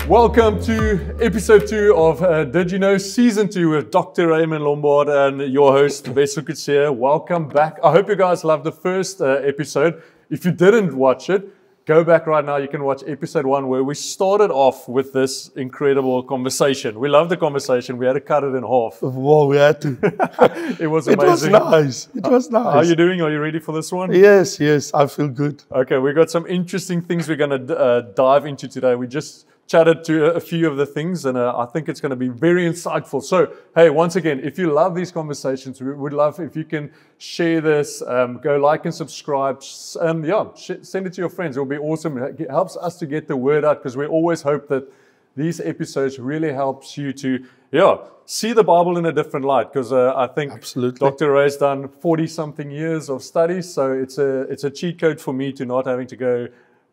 Welcome to episode 2 of Did You Know Season 2 with Dr. Raymond Lombard and your host, Wessel Kutsia. Welcome back. I hope you guys loved the first episode. If you didn't watch it, go back right now. You can watch episode 1 where we started off with this incredible conversation. We loved the conversation. We had to cut it in half. Whoa, we had to. It was amazing. It was nice. It was nice. How are you doing? Are you ready for this one? Yes, I feel good. Okay, we got some interesting things we're going to dive into today. We just chatted to a few of the things, and I think it's going to be very insightful. So, hey, once again, if you love these conversations, we would love if you can share this, go like and subscribe, and send it to your friends. It will be awesome. It helps us to get the word out, because we always hope that these episodes really helps you to, see the Bible in a different light, because I think Absolutely. Dr. Ray's done 40-something years of studies, so it's a cheat code for me to not having to go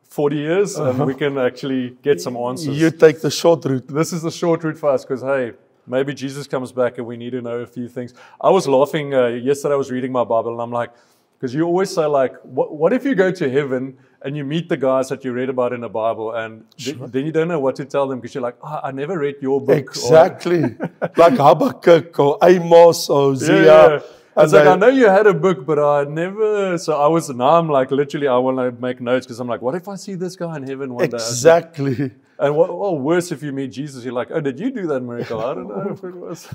40 years, and we can actually get some answers. You take the short route. This is the short route for us, because, hey, maybe Jesus comes back and we need to know a few things. I was laughing yesterday. I was reading my Bible, and I'm like, because you always say, like, what if you go to heaven and you meet the guys that you read about in the Bible, and then you don't know what to tell them, because you're like, I never read your book. Exactly. Like Habakkuk or Amos or Hosea. Yeah. It's like, I know you had a book, but I never. So now I'm like, literally, I want to make notes, because I'm like, what if I see this guy in heaven one day? Exactly. And worse, if you meet Jesus, you're like, oh, did you do that miracle? I don't know if it was.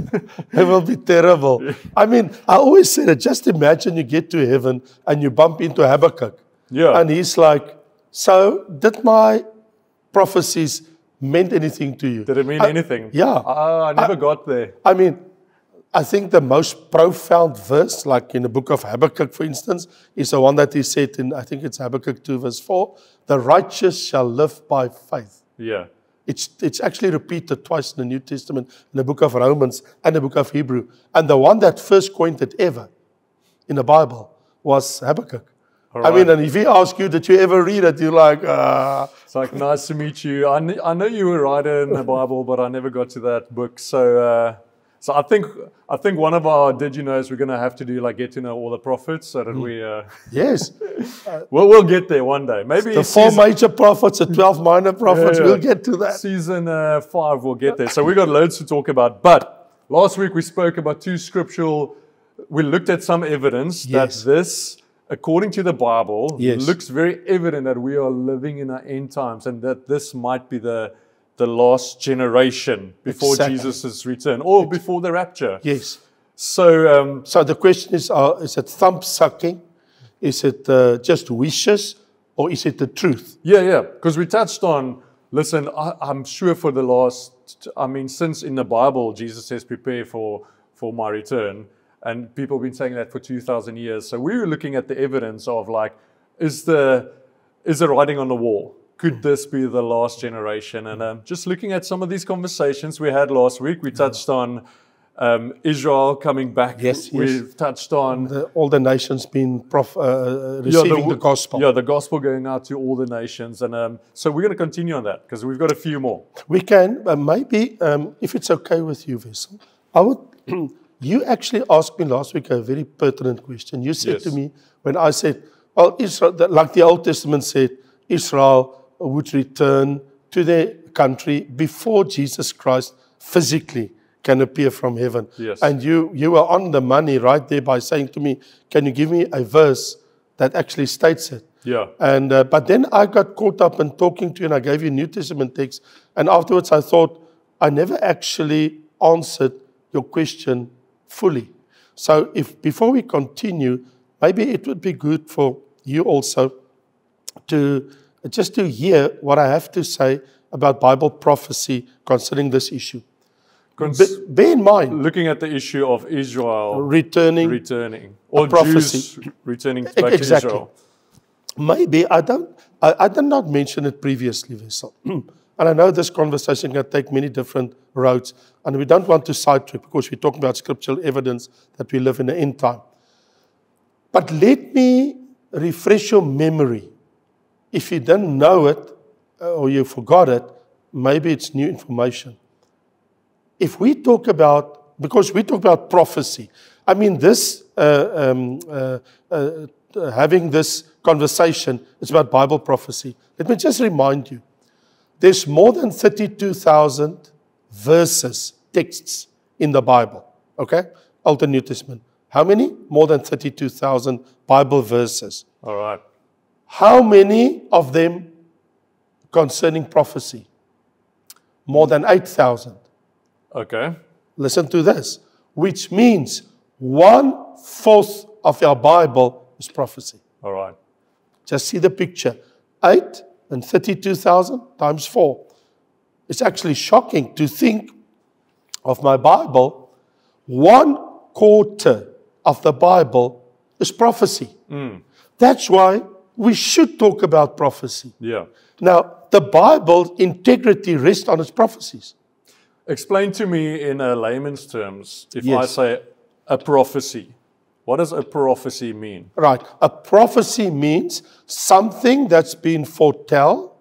It will be terrible. Yeah. I mean, I always say that, just imagine you get to heaven and you bump into Habakkuk. Yeah. And he's like, so did my prophecies meant anything to you? Did it mean anything? Yeah. I never got there. I mean, I think the most profound verse, like in the book of Habakkuk, for instance, is the one that he said in, I think it's Habakkuk 2 verse 4, the righteous shall live by faith. Yeah. It's actually repeated twice in the New Testament, in the book of Romans and the book of Hebrew. And the one that first coined it ever in the Bible was Habakkuk. Right. I mean, and if he asks you, did you ever read it? You're like, It's like, nice to meet you. I know you were a writer in the Bible, but I never got to that book. So I think one of our Did You Knows we're going to have to do, like, get to know all the prophets, so that we... Yes. We'll get there one day. Maybe the 4 major prophets, the 12 minor prophets, we'll get to that. Season 5, we'll get there. So we got loads to talk about. But last week we spoke about 2 scriptural... We looked at some evidence that this, according to the Bible, looks very evident that we are living in our end times, and that this might be the last generation before Jesus' return, or before the rapture. Yes. So the question is it thumb sucking? Is it just wishes, or is it the truth? Yeah. Because we touched on, listen, I'm sure for the last, since in the Bible, Jesus says, prepare for my return. And people have been saying that for 2,000 years. So we were looking at the evidence of, like, is the writing on the wall? Could this be the last generation? And just looking at some of these conversations we had last week, we touched on Israel coming back. Yes. We've touched on all the nations being receiving the gospel. Yeah, the gospel going out to all the nations. And so we're going to continue on that, because we've got a few more. We can. Maybe, if it's okay with you, Wessel, I would... You actually asked me last week a very pertinent question. You said to me, when I said, well, Israel, like the Old Testament said, Israel would return to their country before Jesus Christ physically can appear from heaven. Yes. And you were on the money right there by saying to me, can you give me a verse that actually states it? Yeah. And but then I got caught up in talking to you, and I gave you New Testament text. And afterwards I thought, I never actually answered your question fully. So before we continue, maybe it would be good for you also to hear what I have to say about Bible prophecy concerning this issue. Bear in mind, looking at the issue of Israel returning, or prophecy. Jews returning back to Israel. Maybe I did not mention it previously, Wessel. And I know this conversation can take many different roads, and we don't want to sidetrack, because we're talking about scriptural evidence that we live in the end time. But let me refresh your memory. If you didn't know it, or you forgot it, maybe it's new information. If we talk about, because we talk about prophecy, having this conversation, it's about Bible prophecy. Let me just remind you There's more than 32,000 verses, texts in the Bible. Okay? Old and New Testament. How many? More than 32,000 Bible verses. All right. How many of them concerning prophecy? More than 8,000. Okay. Listen to this. Which means 1/4 of our Bible is prophecy. All right. Just see the picture. 8 and 32,000 times 4. It's actually shocking to think of my Bible. 1/4 of the Bible is prophecy. That's why we should talk about prophecy. Yeah. Now, the Bible's integrity rests on its prophecies. Explain to me in layman's terms, if I Yes. say a prophecy, what does a prophecy mean? Right. A prophecy means something that's been foretold,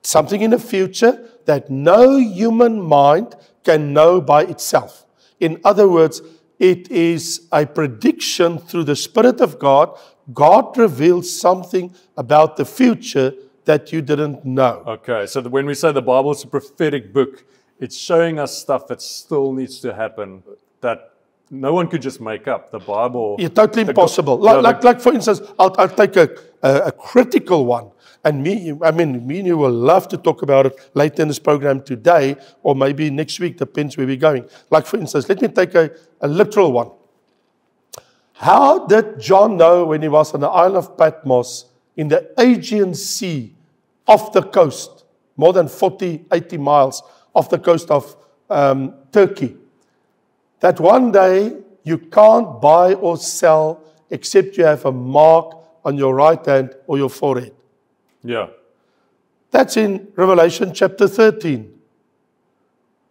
something in the future that no human mind can know by itself. In other words, it is a prediction through the Spirit of God. God reveals something about the future that you didn't know. Okay, so when we say the Bible is a prophetic book, it's showing us stuff that still needs to happen that no one could just make up. The Bible... Yeah, totally impossible. Like for instance, I'll take a critical one. And me and you will love to talk about it later in this program today, or maybe next week, depends where we're going. Like for instance, let me take a literal one. How did John know when he was on the island of Patmos in the Aegean Sea off the coast, more than 40, 80 miles off the coast of Turkey, that one day you can't buy or sell except you have a mark on your right hand or your forehead? Yeah. That's in Revelation chapter 13.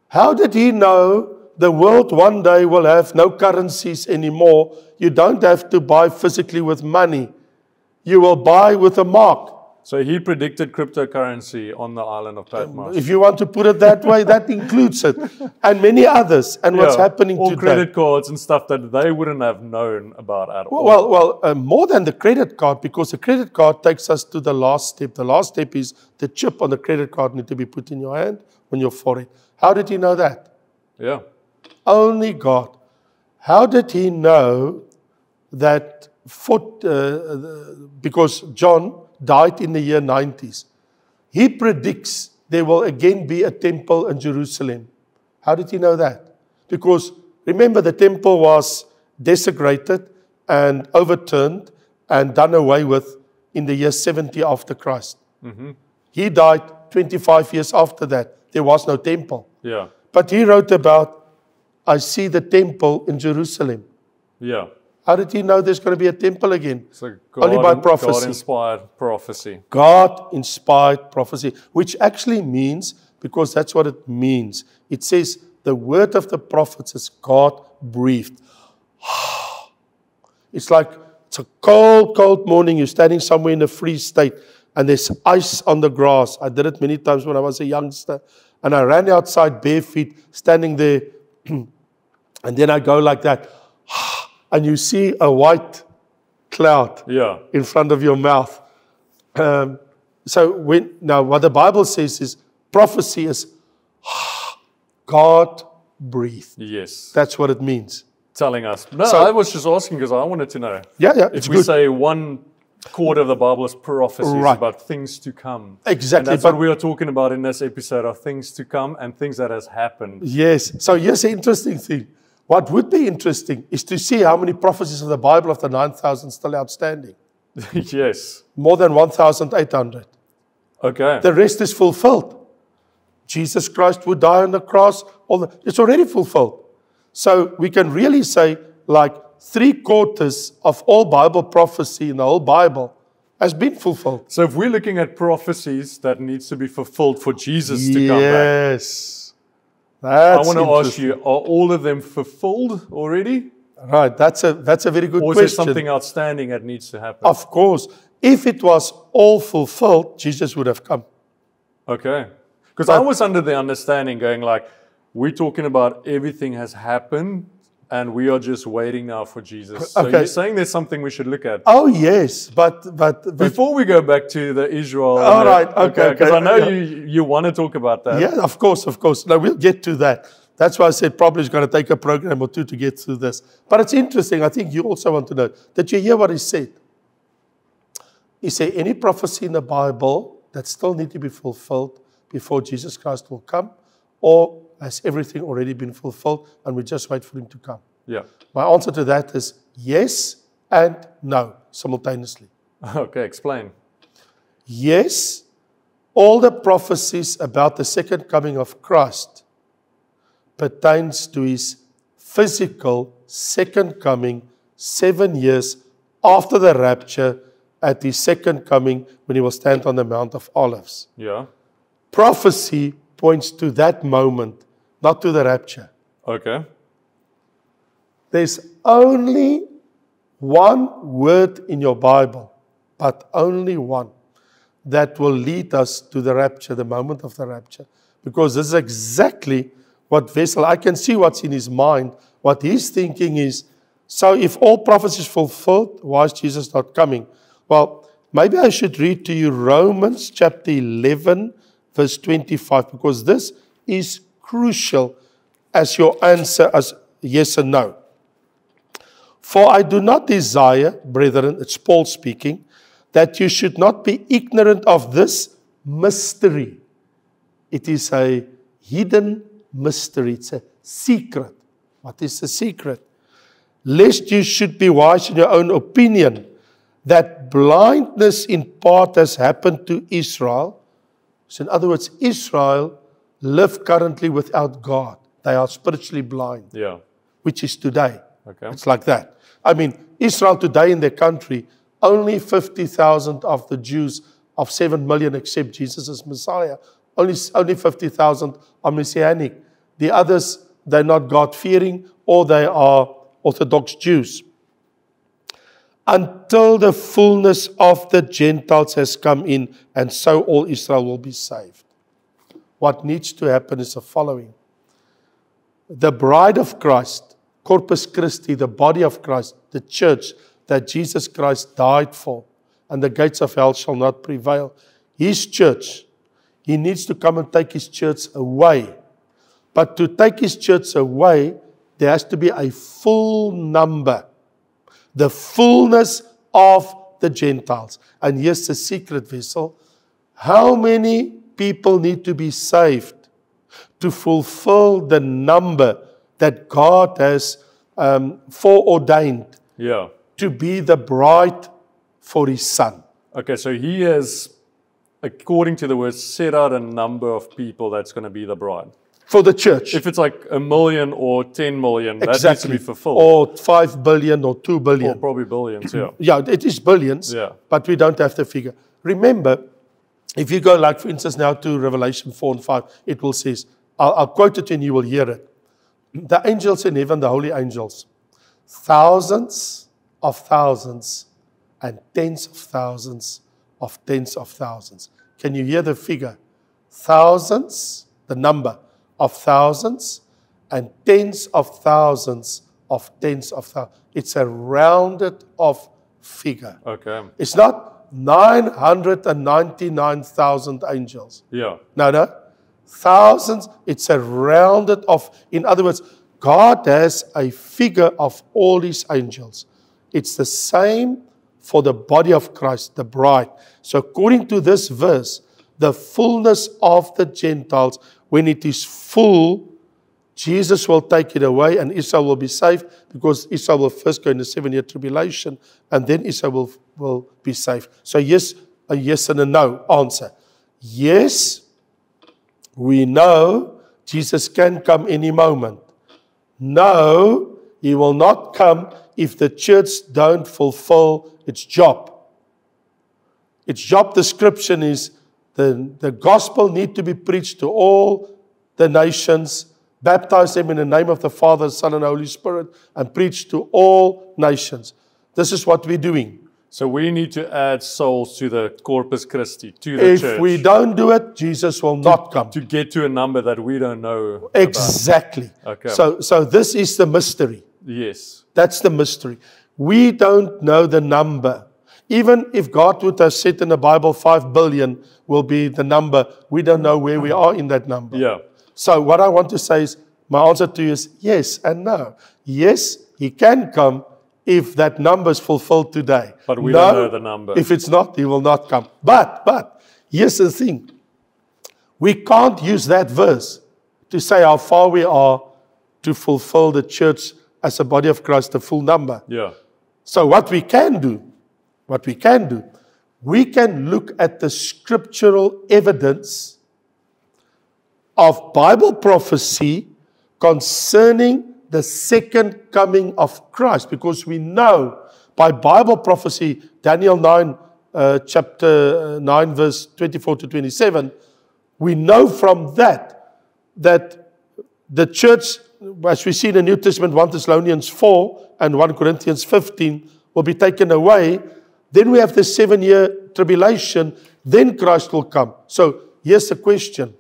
How did he know the world one day will have no currencies anymore? You don't have to buy physically with money. You will buy with a mark. So he predicted cryptocurrency on the island of Patmos. If you want to put it that way, that includes it. And many others. And what's happening all today. credit cards and stuff that they wouldn't have known about at all. Well, more than the credit card, because the credit card takes us to the last step. The last step is the chip on the credit card need to be put in your hand, on your forehead. How did he know that? Yeah. Only God. How did he know that? Because John died in the year 90s. He predicts there will again be a temple in Jerusalem. How did he know that? Because remember, the temple was desecrated and overturned and done away with in the year 70 after Christ. He died 25 years after that. There was no temple. Yeah. But he wrote about, I see the temple in Jerusalem. Yeah. How did he know there's going to be a temple again? So Only by prophecy. God-inspired prophecy. God-inspired prophecy, which actually means, because that's what it means. It says the word of the prophets is God-breathed. It's like it's a cold, cold morning. You're standing somewhere in a free state, and there's ice on the grass. I did it many times when I was a youngster, and I ran outside bare feet, standing there, and then I go like that. And you see a white cloud in front of your mouth. So what the Bible says is prophecy is God breathed. Yes. That's what it means. Telling us. No, I was just asking because I wanted to know. Yeah, if we say 1/4 of the Bible is prophecies about things to come. Exactly. And that's what we are talking about in this episode, of things to come and things that has happened. Yes. So here's the interesting thing. What would be interesting is to see how many prophecies of the Bible of the 9,000 still outstanding. Yes. More than 1,800. Okay. The rest is fulfilled. Jesus Christ would die on the cross. It's already fulfilled. So we can really say like 3/4 of all Bible prophecy in the whole Bible has been fulfilled. So if we're looking at prophecies that needs to be fulfilled for Jesus to come back. Yes. I want to ask you, are all of them fulfilled already? Right, that's a very good question. Or is there something outstanding that needs to happen? Of course. If it was all fulfilled, Jesus would have come. Okay. Because I was under the understanding going like, we're talking about everything has happened and we are just waiting now for Jesus. So Okay. you're saying there's something we should look at. Oh, yes, but Before we go back to the Israel. All right, okay, Because I know yeah. you want to talk about that. yeah, of course. No, we'll get to that. That's why I said probably it's going to take a program or two to get through this. But it's interesting. I think you also want to know. Did you hear what he said? He said, any prophecy in the Bible that still need to be fulfilled before Jesus Christ will come, or has everything already been fulfilled and we just wait for him to come? Yeah. My answer to that is yes and no simultaneously. Okay, explain. Yes, all the prophecies about the second coming of Christ pertains to his physical second coming 7 years after the rapture at his second coming when he will stand on the Mount of Olives. Yeah. Prophecy points to that moment, not to the rapture. Okay. There's only one word in your Bible, but only one, that will lead us to the rapture, the moment of the rapture. Because this is exactly what Wessel, I can see what's in his mind. What he's thinking is, so if all prophecy is fulfilled, why is Jesus not coming? Well, maybe I should read to you Romans chapter 11, verse 25, because this is crucial as your answer as yes and no. For I do not desire, brethren, it's Paul speaking, that you should not be ignorant of this mystery. It is a hidden mystery. It's a secret. What is the secret? Lest you should be wise in your own opinion, that blindness in part has happened to Israel. So in other words, Israel live currently without God. They are spiritually blind, Yeah. which is today. Okay. It's like that. I mean, Israel today in their country, only 50,000 of the Jews of 7 million accept Jesus as Messiah. Only 50,000 are Messianic. The others, they're not God-fearing, or they are Orthodox Jews. Until the fullness of the Gentiles has come in, and so all Israel will be saved. What needs to happen is the following. The bride of Christ, Corpus Christi, the body of Christ, the church that Jesus Christ died for, and the gates of hell shall not prevail. His church, he needs to come and take his church away. But to take his church away, there has to be a full number. The fullness of the Gentiles. And here's the secret, Wessel. How many people need to be saved to fulfill the number that God has foreordained Yeah. to be the bride for his son? Okay, so he has, according to the word, set out a number of people that's going to be the bride. For the church. If it's like 1 million or 10 million, that needs to be fulfilled. Or 5 billion or 2 billion. Or probably billions, yeah. Yeah, it is billions, Yeah. but we don't have the figure. Remember, if you go like, for instance, now to Revelation 4 and 5, it will say, I'll quote it and you will hear it. The angels in heaven, the holy angels, thousands of thousands and tens of thousands of tens of thousands. Can you hear the figure? Thousands, the number of thousands, and tens of thousands of tens of thousands. It's a rounded off figure. Okay, It's not 999,000 angels. yeah. No. Thousands, it's a rounded off. In other words, God has a figure of all his angels. It's the same for the body of Christ, the bride. So according to this verse, the fullness of the Gentiles, when it is full, Jesus will take it away and Israel will be saved, because Israel will first go in the 7-year tribulation and then Israel will be saved. So yes, a yes and a no answer. Yes, we know Jesus can come any moment. No, he will not come if the church don't fulfill its job. Its job description is the gospel need to be preached to all the nations, baptize them in the name of the Father, Son, and Holy Spirit, and preach to all nations. This is what we're doing. So we need to add souls to the Corpus Christi, to the church. If we don't do it, Jesus will not come. To get to a number that we don't know Exactly. Okay. So this is the mystery. Yes. That's the mystery. We don't know the number. Even if God would have said in the Bible 5 billion will be the number, we don't know where we are in that number. Yeah. So what I want to say is, my answer to you is yes and no. Yes, He can come if that number is fulfilled today. But we No, don't know the number. If it's not, He will not come. But here's the thing. We can't use that verse to say how far we are to fulfill the church as a body of Christ, the full number. Yeah. So what we can do, we can look at the scriptural evidence of Bible prophecy concerning the second coming of Christ, because we know by Bible prophecy, Daniel 9, chapter 9, verse 24 to 27, we know from that the church, as we see in the New Testament, 1 Thessalonians 4 and 1 Corinthians 15, will be taken away. Then we have the 7-year tribulation. Then Christ will come. So here's the question.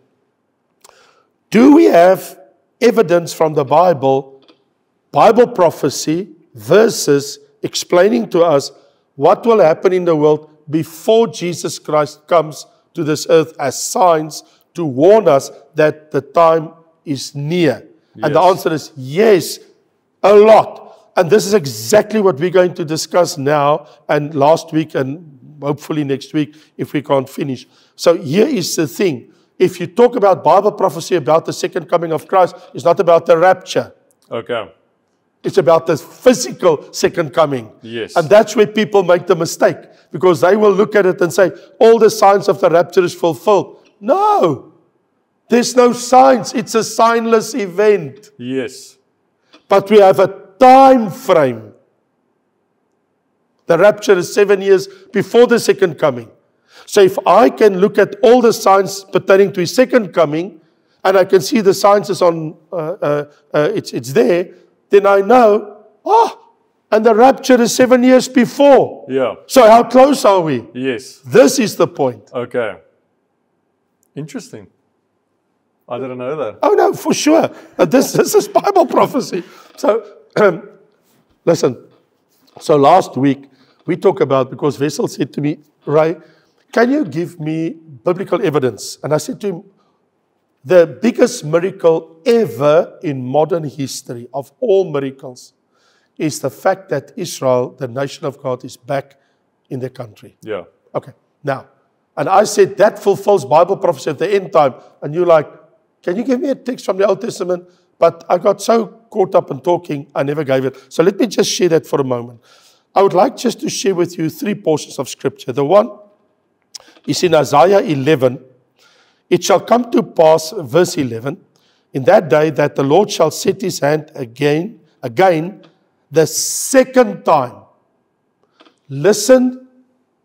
Do we have evidence from the Bible prophecy, verses explaining to us what will happen in the world before Jesus Christ comes to this earth as signs to warn us that the time is near? Yes. And the answer is yes, a lot. And this is exactly what we're going to discuss now and last week and hopefully next week if we can't finish. So here is the thing. If you talk about Bible prophecy about the second coming of Christ, it's not about the rapture. Okay. It's about the physical second coming. Yes. And that's where people make the mistake, because they will look at it and say, all the signs of the rapture is fulfilled. No. There's no signs. It's a signless event. Yes. But we have a time frame. The rapture is 7 years before the second coming. So if I can look at all the signs pertaining to His second coming, and I can see the signs is on, it's there, then I know, and the rapture is 7 years before. Yeah. So how close are we? Yes. This is the point. Okay. Interesting. I didn't know that. Oh no, for sure. This is Bible prophecy. So, listen. So last week, we talked about, because Wessel said to me, Ray, can you give me biblical evidence? And I said to him, the biggest miracle ever in modern history of all miracles is the fact that Israel, the nation of God, is back in the country. Yeah. Okay. Now, and I said that fulfills Bible prophecy at the end time. And you're like, can you give me a text from the Old Testament? But I got so caught up in talking, I never gave it. So let me just share that for a moment. I would like just to share with you 3 portions of Scripture. The one is in Isaiah 11. It shall come to pass, verse 11, in that day that the Lord shall set His hand again, the second time. Listen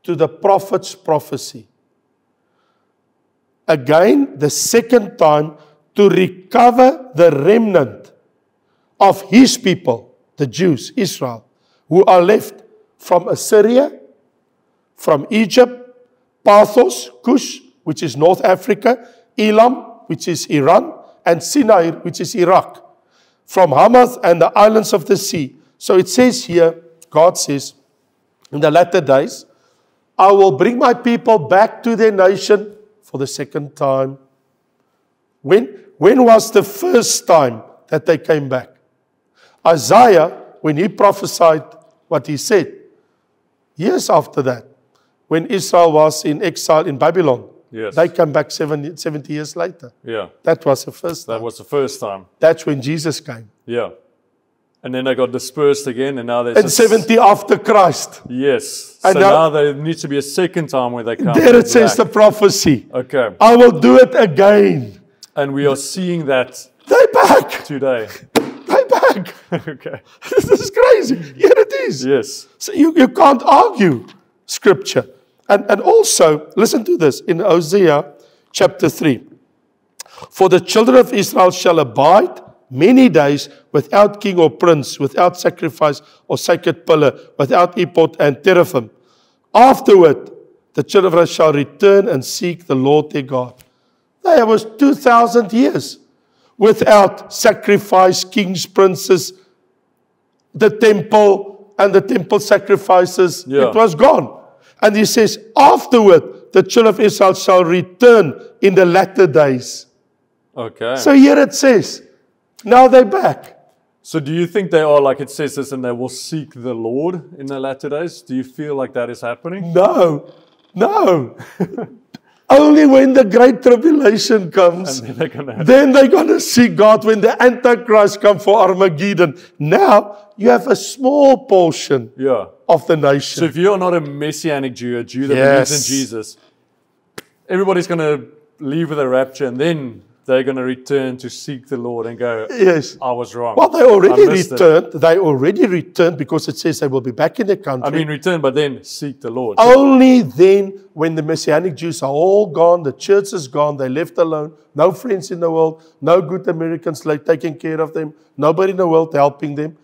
to the prophet's prophecy. Again, the second time, to recover the remnant of His people, the Jews, Israel, who are left from Assyria, from Egypt, Pathos, Cush, which is North Africa, Elam, which is Iran, and Sinai, which is Iraq, from Hamath and the islands of the sea. So it says here, God says, in the latter days, I will bring my people back to their nation for the second time. When was the first time that they came back? Isaiah, when he prophesied what he said, years after that, when Israel was in exile in Babylon, Yes. they come back 70 years later. Yeah. That was the first time. That was the first time. That's when Jesus came. Yeah. And then they got dispersed again, and now there's And 70 after Christ. Yes. And So now- now there needs to be a second time where they come. There it says the back. prophecy. Okay. I will do it again. And we are seeing that They're back. today. They're back. Okay. This is crazy. Here it is. Yes. So you can't argue Scripture. And also, listen to this in Hosea chapter 3. For the children of Israel shall abide many days without king or prince, without sacrifice or sacred pillar, without ephod and teraphim. Afterward, the children of Israel shall return and seek the Lord their God. There was 2,000 years without sacrifice, kings, princes, the temple and the temple sacrifices. Yeah. It was gone. And he says, afterward, the children of Israel shall return in the latter days. Okay. So here it says, now they're back. So do you think they are, like it says this, and they will seek the Lord in the latter days? Do you feel like that is happening? No. Only when the great tribulation comes, And then they're going to then they're going to see God when the Antichrist comes for Armageddon. Now, you have a small portion Yeah. of the So nation. if you're not a Messianic Jew, a Jew that Yes. believes in Jesus, everybody's going to leave with a rapture, and then they're going to return to seek the Lord and go, Yes. I was wrong. Well, they already I missed it." returned. They already returned because it says they will be back in the country. I mean, return, but then seek the Lord. Only then, when the Messianic Jews are all gone, the church is gone, they're left alone, no friends in the world, no good Americans like taking care of them, nobody in the world helping them.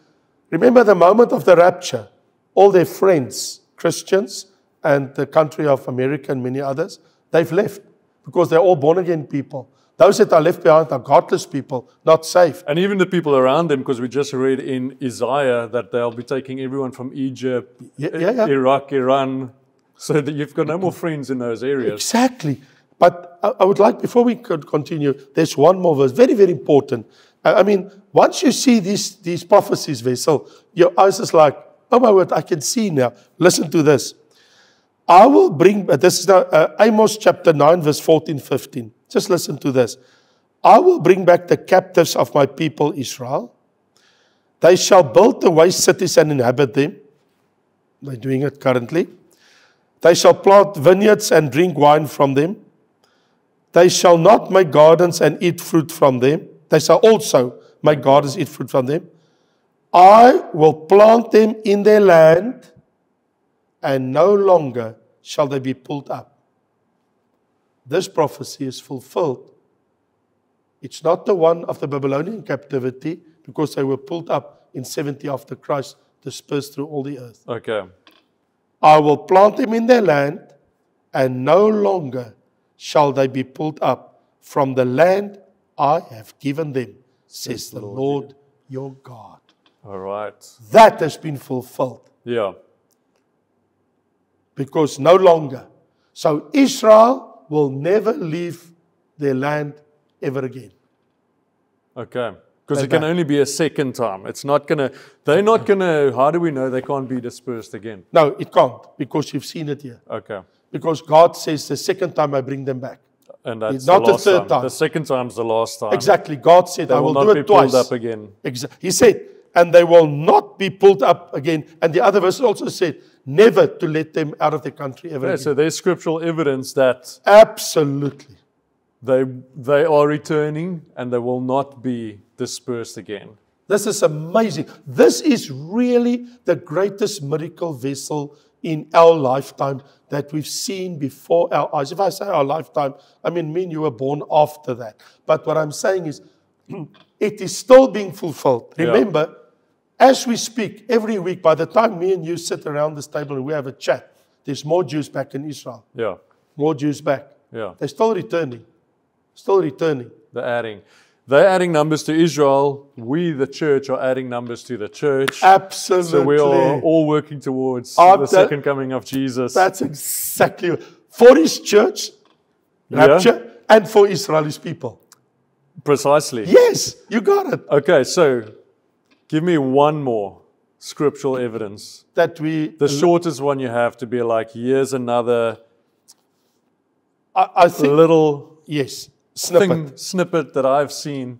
Remember the moment of the rapture, all their friends, Christians, and the country of America and many others, they've left because they're all born-again people. Those that are left behind are godless people, not saved. And even the people around them, because we just read in Isaiah that they'll be taking everyone from Egypt, Yeah. Iraq, Iran, so that you've got no more friends in those areas. Exactly. But I would like, before we could continue, there's one more verse, very, very important. I mean, once you see these prophecies, Vessel, your eyes is like, oh my word, I can see now. Listen to this. I will bring, this is now Amos chapter 9, verse 14, 15. Just listen to this. I will bring back the captives of my people Israel. They shall build the waste cities and inhabit them. They're doing it currently. They shall plant vineyards and drink wine from them. They shall not make gardens and eat fruit from them. They shall also make gardens, eat fruit from them. I will plant them in their land, and no longer shall they be pulled up. This prophecy is fulfilled. It's not the one of the Babylonian captivity, because they were pulled up in 70 after Christ, dispersed through all the earth. Okay. I will plant them in their land, and no longer shall they be pulled up from the land I have given them, says the Lord your God. All right. That has been fulfilled, Yeah. because no longer. So Israel will never leave their land ever again. Okay. Because They're it can back. only be a second time. It's not going to, they're not going to, how do we know they can't be dispersed again? No, it can't, because you've seen it here. Okay. Because God says the second time I bring them back. And that's It's not the the last third time. The second time's the last time. Exactly. God said, They I will will not do be it pulled twice. up again. He said, and they will not be pulled up again. And the other verse also said, never to let them out of the country ever Yeah, again. so there's scriptural evidence that Absolutely. they are returning and they will not be dispersed again. This is amazing. This is really the greatest miracle vessel in our lifetime that we've seen before our eyes. If I say our lifetime, I mean me and you were born after that. But what I'm saying is, it is still being fulfilled. Yeah. Remember, as we speak, every week, by the time me and you sit around this table and we have a chat, there's more Jews back in Israel. Yeah. More Jews back. Yeah. They're still returning. Still returning. They're adding numbers to Israel. We, the church, are adding numbers to the church. Absolutely. So we are all working towards After- the second coming of Jesus. That's exactly for his church, rapture, and for Israel's people. Precisely. Yes, you got it. Okay, so give me one more scriptural evidence. That we, The shortest one you have to be like, here's another I think, little yes, snippet. snippet that I've seen.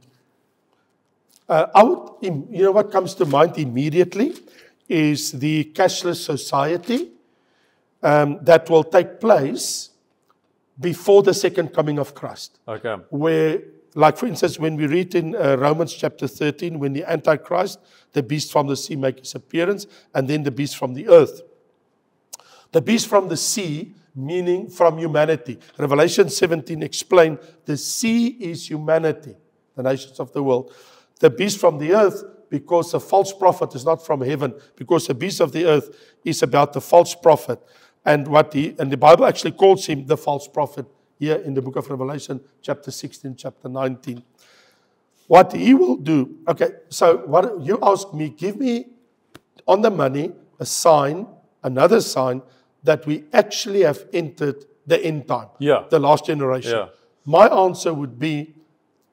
I would, you know what comes to mind immediately is the cashless society that will take place before the second coming of Christ. Okay. Where, like for instance, when we read in Romans chapter 13, when the Antichrist, the beast from the sea, makes his appearance, and then the beast from the earth. The beast from the sea, meaning from humanity. Revelation 17 explained the sea is humanity, the nations of the world. The beast from the earth, because the false prophet is not from heaven, because the beast of the earth is about the false prophet. And the Bible actually calls him the false prophet here in the book of Revelation, chapter 16, chapter 19. What he will do, okay, so what you ask me, give me on the money a sign, another sign, that we actually have entered the end time, Yeah. the last generation. Yeah. My answer would be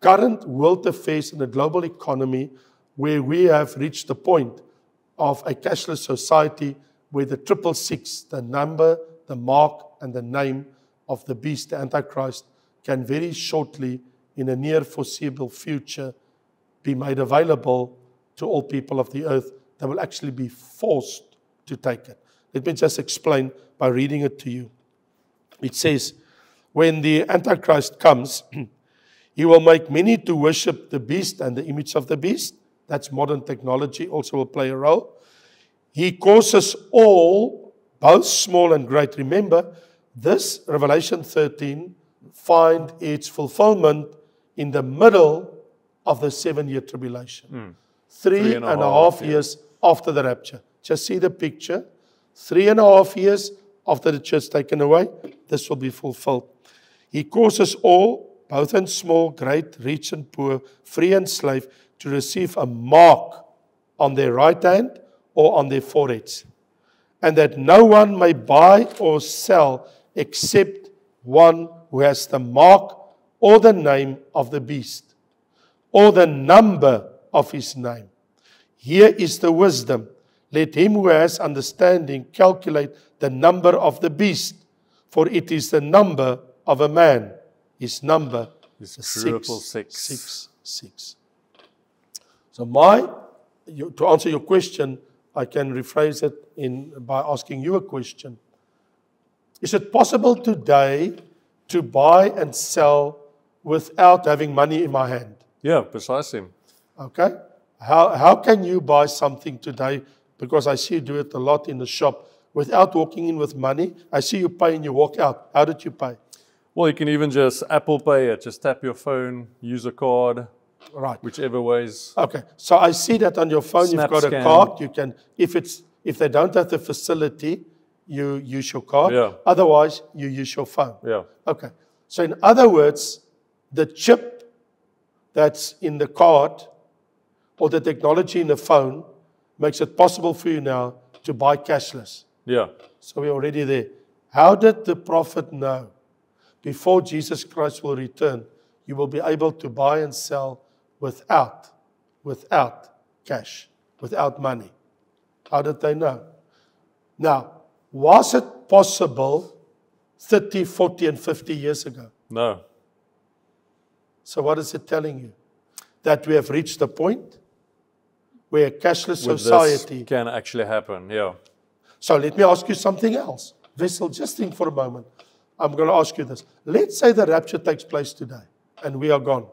current world affairs in the global economy where we have reached the point of a cashless society where the 666, the number, the mark, and the name of the beast, the Antichrist, can very shortly, in a near foreseeable future, be made available to all people of the earth. They will actually be forced to take it. Let me just explain by reading it to you. It says, when the Antichrist comes, he will make many to worship the beast and the image of the beast. That's modern technology, also will play a role. He causes all, both small and great. Remember, this Revelation 13 find its fulfillment in the middle of the 7-year tribulation. 3.5 years after the rapture. Just see the picture. 3.5 years after the church taken away, this will be fulfilled. He causes all, both and small, great, rich and poor, free and slave, to receive a mark on their right hand or on their foreheads, and that no one may buy or sell except one who has the mark or the name of the beast, or the number of his name. Here is the wisdom. Let him who has understanding calculate the number of the beast, for it is the number of a man. His number is 666. So to answer your question, I can rephrase it by asking you a question. Is it possible today to buy and sell without having money in my hand? Yeah, precisely. Okay? How can you buy something today, because I see you do it a lot in the shop, without walking in with money? I see you pay and you walk out. How did you pay? Well, you can even just Apple Pay it. Just tap your phone, use a card. Right. Whichever ways. Okay. So I see that on your phone Snap you've got scan. a card. You can, if they don't have the facility, you use your card. Yeah. Otherwise, you use your phone. Yeah. Okay. So in other words, the chip that's in the card or the technology in the phone makes it possible for you now to buy cashless. Yeah. So we're already there. How did the prophet know? Before Jesus Christ will return, you will be able to buy and sell without cash, without money. How did they know? Now, was it possible 30, 40, and 50 years ago? No. So what is it telling you? That we have reached a point where a cashless society this can actually happen, yeah. So let me ask you something else. Vessel, just think for a moment. I'm going to ask you this. Let's say the rapture takes place today and we are gone.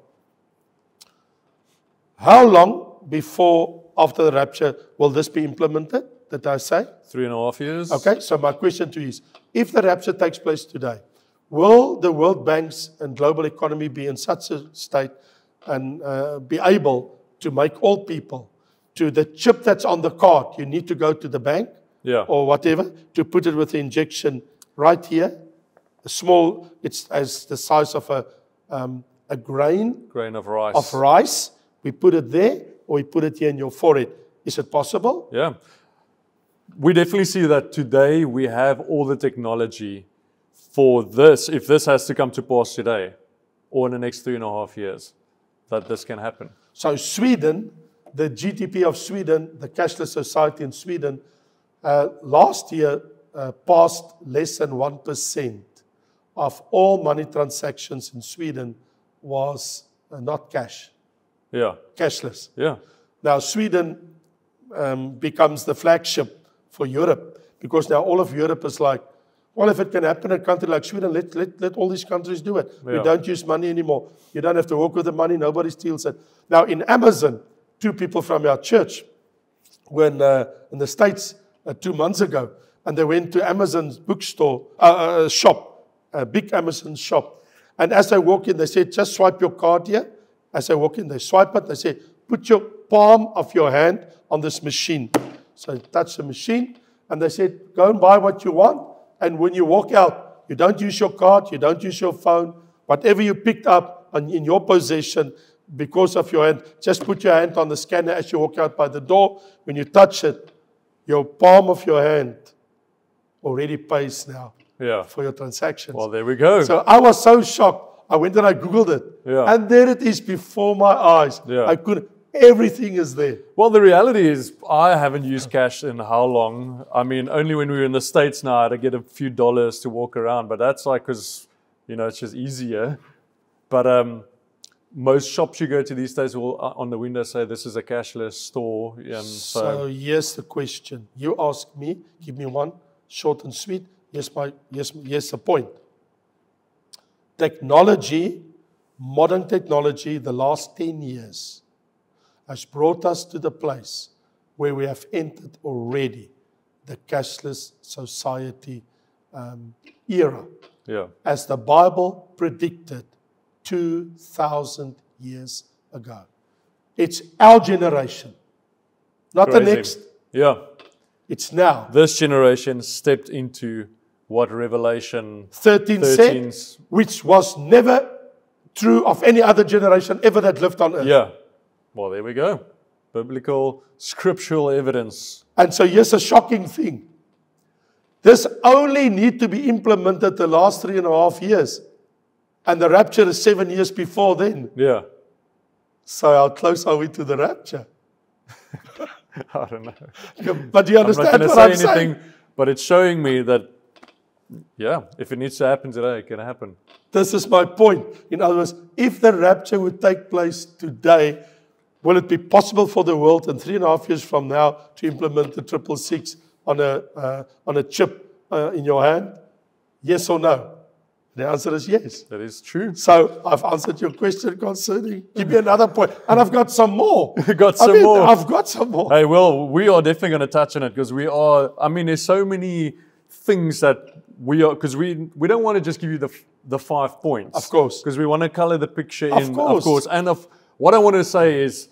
How long before, after the rapture, will this be implemented, did I say? 3.5 years. Okay, so my question to you is, if the rapture takes place today, will the World Banks and global economy be in such a state and be able to make all people, to the chip that's on the card, you need to go to the bank or whatever, to put it with the injection right here, a small, it's as the size of a grain of rice. We put it there, or we put it here in your forehead. Is it possible? Yeah. We definitely see that today we have all the technology for this, if this has to come to pass today, or in the next 3.5 years, that this can happen. So Sweden, the GDP of Sweden, the cashless society in Sweden, last year passed less than 1% of all money transactions in Sweden was not cash. Yeah. Cashless. Yeah. Now Sweden becomes the flagship for Europe, because now all of Europe is like, well, if it can happen in a country like Sweden, let all these countries do it. Yeah. We don't use money anymore. You don't have to walk with the money. Nobody steals it. Now in Amazon, 2 people from our church were in the States 2 months ago, and they went to Amazon's bookstore, shop, a big Amazon shop. And as they walk in, they said, just swipe your card here. As I walk in, they swipe it. They say, put your palm of your hand on this machine. So I touch the machine, and they said, go and buy what you want. And when you walk out, you don't use your card, you don't use your phone. Whatever you picked up in your possession because of your hand, just put your hand on the scanner as you walk out by the door. When you touch it, your palm of your hand already pays now Yeah. for your transactions. Well, there we go. So I was so shocked. I went and I Googled it. Yeah. And there it is before my eyes. Yeah. I couldn't, everything is there. Well, the reality is I haven't used cash in how long? I mean, only when we were in the States now to get a few dollars to walk around. But that's like because, it's just easier. But most shops you go to these days will on the window say this is a cashless store. And So here's the question. You ask me, give me one, short and sweet. Yes, the point. Technology, modern technology, the last 10 years has brought us to the place where we have entered already the cashless society era. yeah. As the Bible predicted 2,000 years ago. It's our generation, not the Crazy. next. Yeah. It's now. This generation stepped into what Revelation 13 13 said, which was never true of any other generation ever that lived on earth. Yeah. Well, there we go. Biblical, scriptural evidence. And so here's a shocking thing. This only need to be implemented the last 3.5 years. And the rapture is 7 years before then. Yeah. So how close are we to the rapture? I don't know. But do you I'm not understand going to what say I'm saying? anything, but it's showing me that, if it needs to happen today, it can happen. This is my point. In other words, if the rapture would take place today, will it be possible for the world in 3.5 years from now to implement the 666 on a chip in your hand? Yes or no? The answer is yes. That is true. So I've answered your question concerning. Give me another point. And I've got some more. Got some more. I've got some more. Hey, well, we are definitely going to touch on it because there's so many things that because we don't want to just give you the 5 points. Of course. Because we want to color the picture in. Of course. And what I want to say is,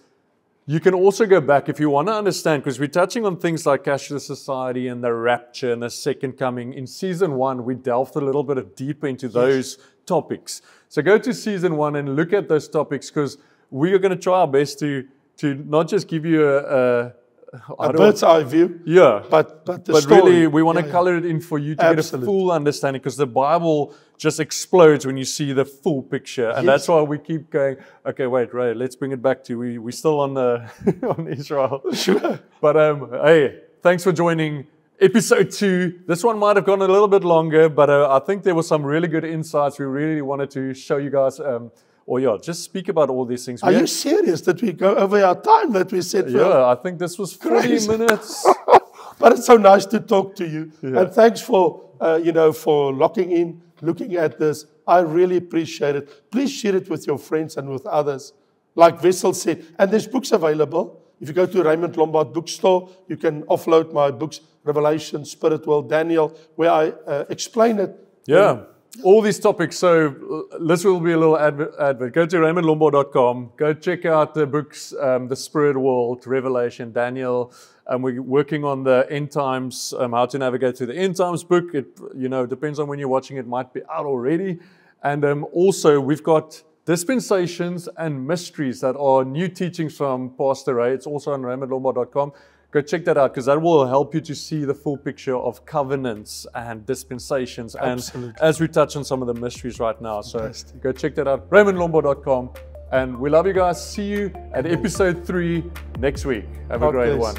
you can also go back if you want to understand, because we're touching on things like cashless society and the rapture and the second coming. In season 1, we delved a little bit deeper into those topics. So go to season 1 and look at those topics, because we are going to try our best to not just give you a bird's eye view. Yeah. But But really, we want to color it in for you to get a full understanding, because the Bible just explodes when you see the full picture. And that's why we keep going, okay, wait, Ray, let's bring it back to, we still on on Israel. Sure. But hey, thanks for joining episode 2. This one might have gone a little bit longer, but I think there were some really good insights. We really wanted to show you guys, just speak about all these things. Are you serious that we go over our time that we set for? Yeah, I think this was 40 minutes. But it's so nice to talk to you. Yeah. And thanks for, for locking in, looking at this. I really appreciate it. Please share it with your friends and with others. Like Wessel said, and there's books available. If you go to Raymond Lombard bookstore, you can offload my books, Revelation, Spirit World, Daniel, where I explain it. Yeah. All these topics. So this will be a little advert. Go to raymondlombard.com. Go check out the books, The Spirit World, Revelation, Daniel. We're working on the End Times, how to navigate through the End Times book. It depends on when you're watching. It might be out already. And also we've got dispensations and mysteries that are new teachings from Pastor Ray. It's also on raymondlombard.com. Go check that out, because that will help you to see the full picture of covenants and dispensations. Absolutely. And as we touch on some of the mysteries right now. Fantastic. So go check that out, raymondlombard.com. And we love you guys. See you at episode 3 next week. Have a great one.